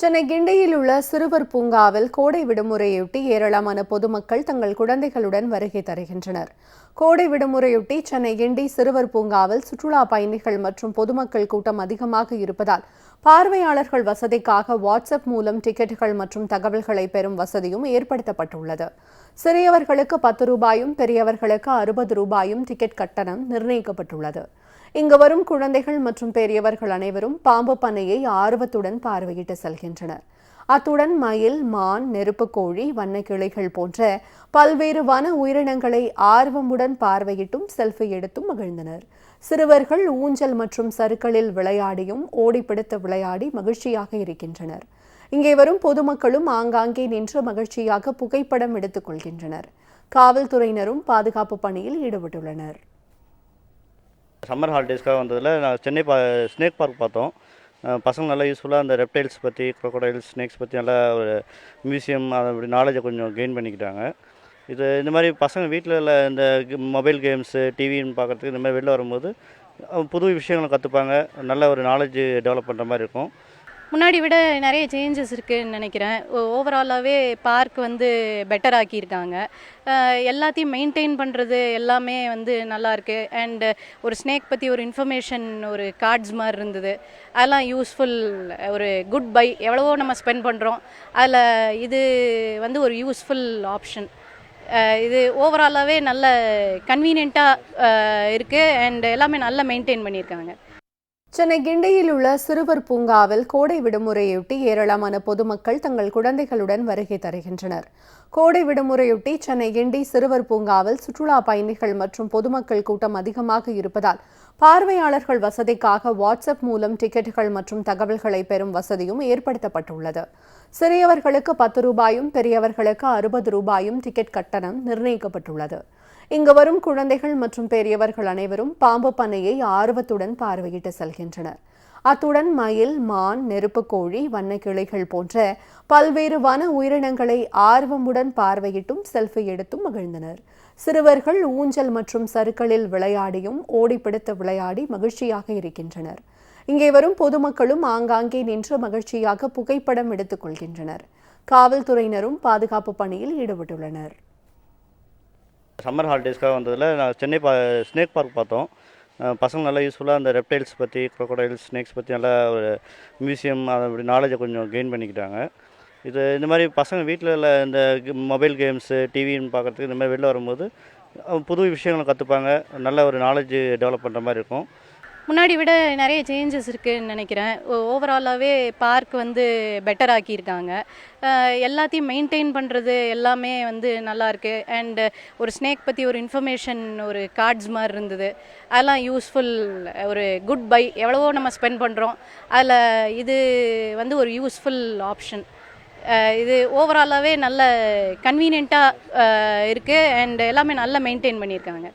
சென்னை கிண்டியில் உள்ள சிறுவர் பூங்காவில் கோடை விடுமுறையொட்டி ஏராளமான பொதுமக்கள் தங்கள் குழந்தைகளுடன் வருகை தருகின்றனர். கோடை விடுமுறையொட்டி சென்னை கிண்டி சிறுவர் பூங்காவில் சுற்றுலா பயணிகள் மற்றும் பொதுமக்கள் கூட்டம் அதிகமாக இருப்பதால் பார்வையாளர்கள் வசதிக்காக வாட்ஸ்அப் மூலம் டிக்கெட்டுகள் மற்றும் தகவல்களை பெறும் வசதியும் ஏற்படுத்தப்பட்டுள்ளது. சிறியவர்களுக்கு 10 ரூபாயும் பெரியவர்களுக்கு 60 ரூபாயும் டிக்கெட் கட்டணம் நிர்ணயிக்கப்பட்டுள்ளது. இங்கு வரும் குழந்தைகள் மற்றும் பெரியவர்கள் அனைவரும் பாம்பு பண்ணையை ஆர்வத்துடன் பார்வையிட்டு செல்கின்றனர். அத்துடன் மயில், மான், நெருப்புக்கோழி, வண்ணக்கிளைகள் போன்ற பல்வேறு வன உயிரினங்களை ஆர்வமுடன் பார்வையிட்டும் செல்ஃபி எடுத்தும் மகிழ்ந்தனர். சிறுவர்கள் ஊஞ்சல் மற்றும் சறுக்களில் விளையாடியும் ஓடிப்பிடித்து விளையாடி மகிழ்ச்சியாக இருக்கின்றனர். இங்கே வரும் பொதுமக்களும் ஆங்காங்கே நின்று மகிழ்ச்சியாக புகைப்படம் எடுத்துக் கொள்கின்றனர். காவல்துறையினரும் பாதுகாப்பு பணியில் ஈடுபட்டுள்ளனர். சம்மர் ஹாலிடேஸ்க்காக வந்ததில் நான் சென்னை ஸ்னேக் பார்க் பார்த்தோம். பசங்க நல்லா யூஸ்ஃபுல்லாக அந்த ரெப்டைல்ஸ் பற்றி, க்ரோக்கோடைல்ஸ், ஸ்னேக்ஸ் பற்றி நல்லா ஒரு மியூசியம் அப்படி நாலேஜை கொஞ்சம் கெயின் பண்ணிக்கிட்டாங்க. இந்த மாதிரி பசங்க வீட்டில் உள்ள இந்த மொபைல் கேம்ஸு, டிவின்னு பார்க்குறதுக்கு இந்த மாதிரி வெளில வரும்போது புது விஷயங்களை கற்றுப்பாங்க. நல்ல ஒரு நாலேஜ் டெவலப் பண்ணுற மாதிரி இருக்கும். முன்னாடி விட நிறைய சேஞ்சஸ் இருக்குதுன்னு நினைக்கிறேன். ஓவராலாகவே பார்க் பெட்டர் ஆக்கியிருக்காங்க. எல்லாத்தையும் மெயின்டைன் பண்ணுறது எல்லாமே நல்லாயிருக்கு. அண்டு ஒரு ஸ்னேக் பற்றி ஒரு இன்ஃபர்மேஷன் ஒரு கார்ட்ஸ் மாதிரி இருந்தது. அதெல்லாம் யூஸ்ஃபுல். ஒரு குட் பை எவ்வளவோ நம்ம ஸ்பெண்ட் பண்ணுறோம், அதில் இது ஒரு யூஸ்ஃபுல் ஆப்ஷன். இது ஓவராலாகவே நல்ல கன்வீனியண்ட்டாக இருக்குது. அண்ட் எல்லாமே நல்லா மெயின்டைன் பண்ணியிருக்காங்க. சென்னை கிண்டியில் உள்ள சிறுவர் பூங்காவில் கோடை விடுமுறையொட்டி ஏராளமான பொதுமக்கள் தங்கள் குழந்தைகளுடன் வருகை தருகின்றனர். கோடை விடுமுறையொட்டி சென்னை கிண்டி சிறுவர் பூங்காவில் சுற்றுலா பயணிகள் மற்றும் பொதுமக்கள் கூட்டம் அதிகமாக இருப்பதால் பார்வையாளர்கள் வசதிக்காக வாட்ஸ்அப் மூலம் டிக்கெட்டுகள் மற்றும் தகவல்களை பெறும் வசதியும் ஏற்படுத்தப்பட்டுள்ளது. சிறியவர்களுக்கு 10 ரூபாயும் பெரியவர்களுக்கு 60 ரூபாயும் டிக்கெட் கட்டணம் நிர்ணயிக்கப்பட்டுள்ளது. இங்கு வரும் குழந்தைகள் மற்றும் பெரியவர்கள் அனைவரும் பாம்பு பண்ணையை ஆர்வத்துடன் பார்வையிட்டு செல்கின்றனர். அத்துடன் மயில், மான், நெருப்புக்கோழி, வண்ணக்கிளைகள் போன்ற பல்வேறு வன உயிரினங்களை ஆர்வமுடன் பார்வையிட்டும் செல்ஃபி எடுத்தும் மகிழ்ந்தனர். சிறுவர்கள் ஊஞ்சல் மற்றும் சறுக்களில் விளையாடியும் ஓடிப்பிடித்து விளையாடி மகிழ்ச்சியாக இருக்கின்றனர். இங்கே வரும் பொதுமக்களும் ஆங்காங்கே நின்று மகிழ்ச்சியாக புகைப்படம் எடுத்துக் கொள்கின்றனர். காவல்துறையினரும் பாதுகாப்பு பணியில் ஈடுபட்டுள்ளனர். சம்மர் ஹாலிடேஸ்க்காக வந்ததில் நான் சென்னை ஸ்னேக் பார்க் பார்த்தோம். பசங்க நல்லா யூஸ்ஃபுல்லாக அந்த ரெப்டைல்ஸ் பற்றி, க்ரோக்கோடைல்ஸ், ஸ்னேக்ஸ் பற்றி நல்லா ஒரு மியூசியம் அப்படி நாலேஜை கொஞ்சம் கெயின் பண்ணிக்கிட்டாங்க. இந்த மாதிரி பசங்க வீட்டில் உள்ள இந்த மொபைல் கேம்ஸு, டிவின்னு பார்க்குறதுக்கு இந்த மாதிரி வெளில வரும்போது புது விஷயங்களை கற்றுப்பாங்க. நல்ல ஒரு நாலேஜ் டெவலப் பண்ணுற மாதிரி இருக்கும். முன்னாடி விட நிறைய சேஞ்சஸ் இருக்குதுன்னு நினைக்கிறேன். ஓவராலாகவே பார்க் பெட்டர் ஆக்கியிருக்காங்க. எல்லாத்தையும் மெயின்டைன் பண்ணுறது எல்லாமே நல்லாயிருக்கு. அண்டு ஒரு ஸ்னேக் பற்றி ஒரு இன்ஃபர்மேஷன் ஒரு கார்ட்ஸ் மாதிரி இருந்தது. அதெல்லாம் யூஸ்ஃபுல். ஒரு குட் பை எவ்வளவோ நம்ம ஸ்பெண்ட் பண்ணுறோம், அதில் இது ஒரு யூஸ்ஃபுல் ஆப்ஷன். இது ஓவராலாகவே நல்ல கன்வீனியண்ட்டாக இருக்குது. அண்ட் எல்லாமே நல்லா மெயின்டைன் பண்ணியிருக்காங்க.